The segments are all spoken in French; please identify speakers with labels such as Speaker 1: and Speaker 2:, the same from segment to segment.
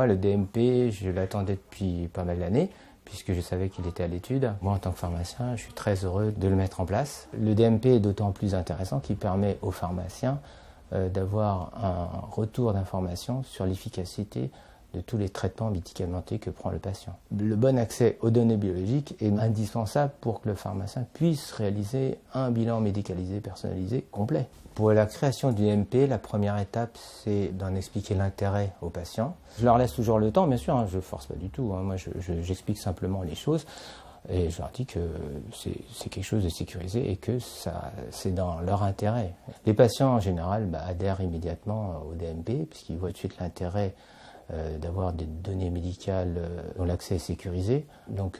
Speaker 1: le DMP, je l'attendais depuis pas mal d'années, puisque je savais qu'il était à l'étude. Moi, en tant que pharmacien, je suis très heureux de le mettre en place. Le DMP est d'autant plus intéressant qu'il permet aux pharmaciens d'avoir un retour d'information sur l'efficacité de tous les traitements médicamenteux que prend le patient. Le bon accès aux données biologiques est indispensable pour que le pharmacien puisse réaliser un bilan médicalisé personnalisé complet. Pour la création du DMP, la première étape, c'est d'en expliquer l'intérêt aux patients. Je leur laisse toujours le temps, bien sûr, je ne force pas du tout. Moi, j'explique simplement les choses. Et je leur dis que c'est quelque chose de sécurisé et que c'est dans leur intérêt. Les patients, en général, adhèrent immédiatement au DMP, puisqu'ils voient tout de suite l'intérêt d'avoir des données médicales dont l'accès est sécurisé. Donc,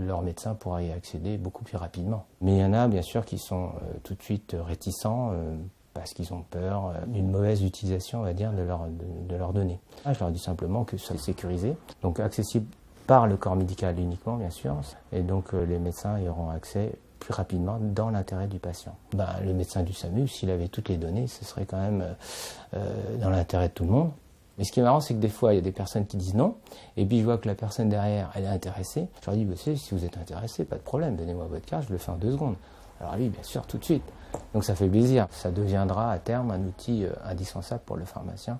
Speaker 1: leur médecin pourra y accéder beaucoup plus rapidement. Mais il y en a, bien sûr, qui sont tout de suite réticents parce qu'ils ont peur d'une mauvaise utilisation, on va dire, de leurs données. Je leur dis simplement que c'est sécurisé, donc accessible par le corps médical uniquement, bien sûr, et donc les médecins y auront accès plus rapidement dans l'intérêt du patient. Le médecin du SAMU, s'il avait toutes les données, ce serait quand même dans l'intérêt de tout le monde. Mais ce qui est marrant, c'est que des fois, il y a des personnes qui disent non, et puis je vois que la personne derrière, elle est intéressée. Je leur dis, si vous êtes intéressé, pas de problème, donnez-moi votre carte, je le fais en 2 secondes. Alors oui, bien sûr, tout de suite. Donc ça fait plaisir. Ça deviendra à terme un outil indispensable pour le pharmacien.